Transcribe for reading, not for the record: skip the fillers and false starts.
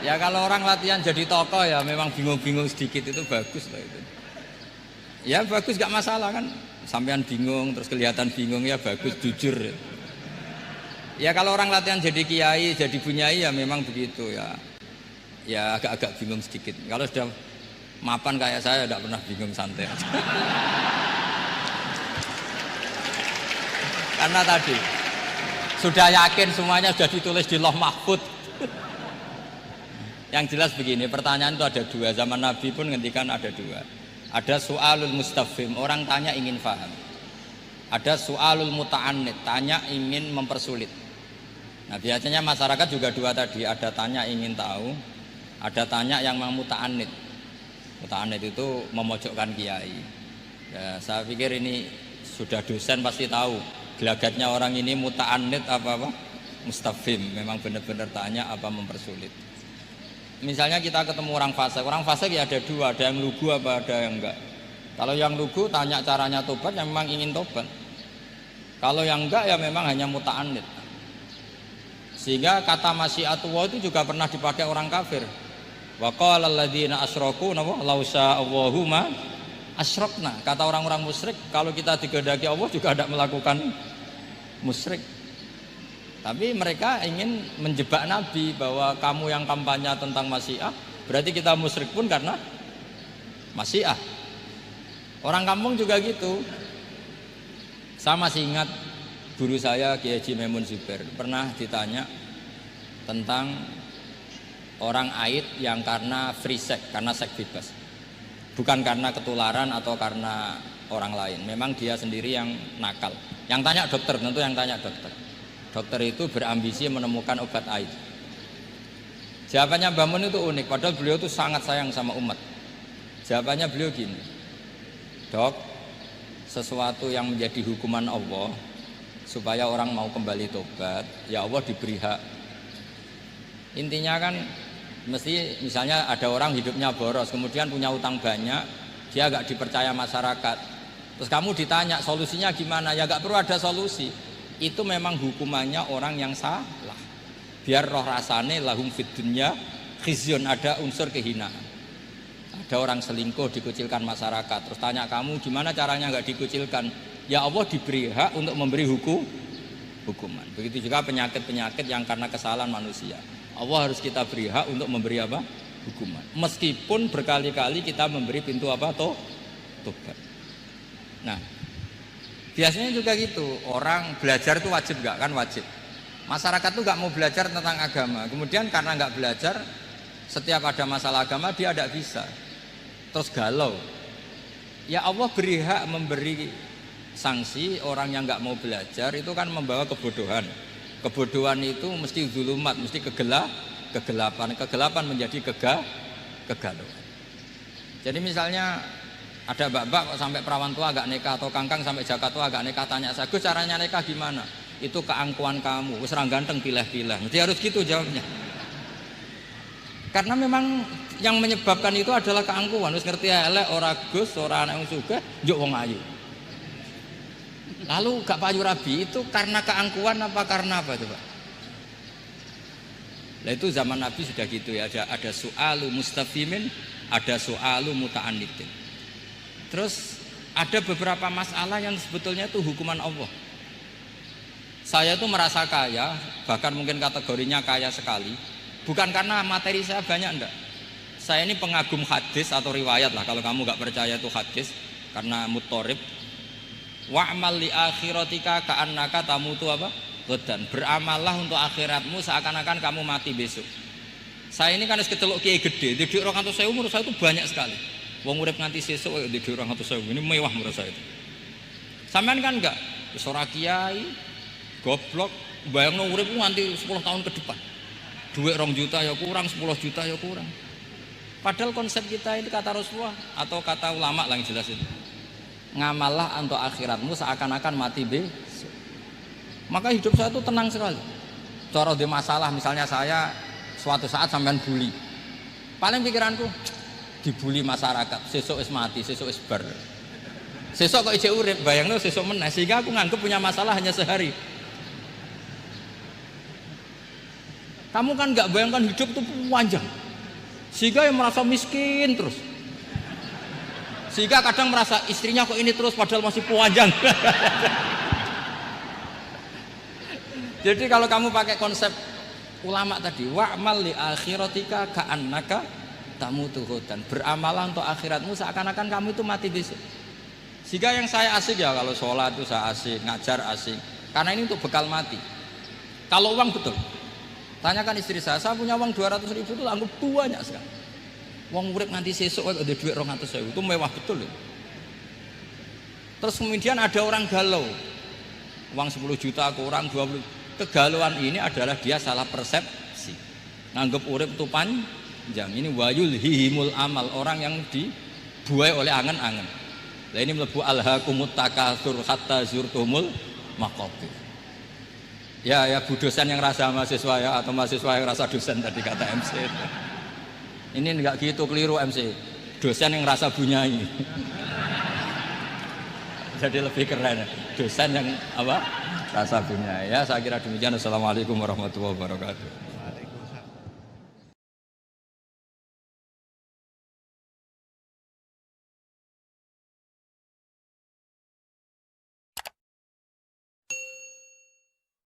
Ya kalau orang latihan jadi tokoh ya memang bingung-bingung sedikit itu bagus lah itu. Ya bagus gak masalah kan. Sampean bingung terus kelihatan bingung ya bagus jujur. Ya kalau orang latihan jadi kiai, jadi bunyai ya memang begitu ya. Ya agak-agak bingung sedikit. Kalau sudah mapan kayak saya tidak pernah bingung, santai aja. Karena tadi sudah yakin semuanya sudah ditulis di Lauh Mahfud. Yang jelas begini, pertanyaan itu ada dua. Zaman Nabi pun ngendikan ada dua. Ada su'alul mustafhim, orang tanya ingin paham. Ada su'alul muta'annid, tanya ingin mempersulit. Nah biasanya masyarakat juga dua tadi, ada tanya ingin tahu, ada tanya yang muta'annid. Muta'annid itu memojokkan kiai. Ya, saya pikir ini sudah dosen pasti tahu gelagatnya orang ini muta'annid apa mustafhim, memang benar-benar tanya apa mempersulit. Misalnya kita ketemu orang fasik ya ada dua, ada yang lugu apa ada yang enggak. Kalau yang lugu tanya caranya tobat, yang memang ingin tobat. Kalau yang enggak ya memang hanya muta'annid. Sehingga kata masyiatullah itu juga pernah dipakai orang kafir. Wa qala alladziina asyraku law sya'allahu ma asyrakna. Kata orang-orang musyrik, kalau kita dikehendaki Allah juga tidak melakukan musyrik. Tapi mereka ingin menjebak Nabi bahwa kamu yang kampanye tentang masyiah, berarti kita musyrik pun karena masyiah. Orang kampung juga gitu. Saya masih ingat guru saya Kiai Haji Maimun Zubair pernah ditanya tentang orang haid yang karena free sex, karena seks bebas. Bukan karena ketularan atau karena orang lain. Memang dia sendiri yang nakal. Yang tanya dokter, tentu yang tanya dokter. Dokter itu berambisi menemukan obat haid. Jawabannya Mbah Mun itu unik, padahal beliau itu sangat sayang sama umat. Jawabannya beliau gini, dok, sesuatu yang menjadi hukuman Allah supaya orang mau kembali tobat, ya Allah diberi hak. Intinya kan mesti misalnya ada orang hidupnya boros, kemudian punya utang banyak, dia agak dipercaya masyarakat. Terus kamu ditanya solusinya gimana? Ya gak perlu ada solusi. Itu memang hukumannya orang yang salah. Biar roh rasane lahum fid dunya khizyun, ada unsur kehinaan. Ada orang selingkuh dikucilkan masyarakat. Terus tanya kamu gimana caranya nggak dikucilkan? Ya Allah diberi hak untuk memberi hukuman. Begitu juga penyakit-penyakit yang karena kesalahan manusia. Allah harus kita beri hak untuk memberi apa? Hukuman. Meskipun berkali-kali kita memberi pintu apa? Tobat. Nah, biasanya juga gitu, orang belajar itu wajib nggak? Kan wajib. Masyarakat tuh nggak mau belajar tentang agama. Kemudian karena nggak belajar, setiap ada masalah agama dia tidak bisa. Terus galau. Ya Allah beri hak memberi sanksi orang yang nggak mau belajar itu kan membawa kebodohan. Kebodohan itu mesti zulumat, mesti kegelapan. Kegelapan menjadi kegalauan. Jadi misalnya ada mbak-mbak kok sampai perawan tua agak nikah, atau kangkang sampai jaka tua agak nikah, tanya saya, Gus caranya nikah gimana? Itu keangkuhan kamu, wis ra ganteng pilih-pilih. Mesti harus gitu jawabnya. Karena memang yang menyebabkan itu adalah keangkuhan. Wis ngerti elek ora Gus, ora anak wong sugih, njuk wong ayu. Lalu gak payu rabi itu karena keangkuhan apa karena apa coba? Nah itu zaman Nabi sudah gitu ya, ada su'alu mustafimin, ada su'alu muta'annidin. Terus ada beberapa masalah yang sebetulnya itu hukuman Allah. Saya itu merasa kaya, bahkan mungkin kategorinya kaya sekali, bukan karena materi saya banyak, enggak. Saya ini pengagum hadis atau riwayat lah, kalau kamu nggak percaya itu hadis, karena muttorib. Wa'mal li akhiratika ka'annaka tamutu apa? Ghadan. Beramallah untuk akhiratmu seakan-akan kamu mati besok. Saya ini kan kecelok kiai gede, di orang kantor saya umur saya itu banyak sekali. Wong urip nganti sesuk di orang atau saya ini mewah menurut saya itu. Sampean kan enggak, ora kiai, goblok, bayangno urip nganti 10 tahun ke depan. Duit 2 juta ya kurang, 10 juta ya kurang. Padahal konsep kita ini kata Rasulullah atau kata ulama lah yang jelas itu. Ngamallah untuk akhiratmu seakan-akan mati besok. Maka hidup saya itu tenang sekali. Cara ada masalah, misalnya saya suatu saat sampean bully. Paling pikiranku dibully masyarakat, sesuk wis mati, sesuk wis bar. Sesuk kok ijek urip, bayangno sesuk meneh, sehingga aku nganggep punya masalah hanya sehari. Kamu kan nggak bayangkan hidup itu panjang. Sehingga yang merasa miskin terus. Sehingga kadang merasa istrinya kok ini terus padahal masih panjang. Jadi kalau kamu pakai konsep ulama tadi, wa'mal li akhiratika ka'annaka tamutu ghadan. Beramalah untuk akhiratmu seakan-akan kamu itu mati besok. Sehingga yang saya asik ya kalau sholat itu saya asik, ngajar asik. Karena ini untuk bekal mati. Kalau uang betul. Tanyakan istri saya punya uang 200.000 itu anggap banyak sekali. Uang urip nganti sesuk ada duit 200.000 itu mewah betul ya. Terus kemudian ada orang galau. Uang 10 juta ke orang 20. Kegalauan ini adalah dia salah persepsi. Nganggap urip itu panjang. Ini wayul hihimul amal, orang yang dibuai oleh angan-angan. Nah ini melebu alhaqumut takatsur hatta zurtumul maqabir. Ya Bu dosen yang rasa mahasiswa ya, atau mahasiswa yang rasa dosen tadi kata MC. Ini enggak gitu, keliru MC. Dosen yang rasa bunyai. Jadi lebih keren. Dosen yang apa? Rasa bunyai. Ya saya kira demikian. Assalamualaikum warahmatullahi wabarakatuh.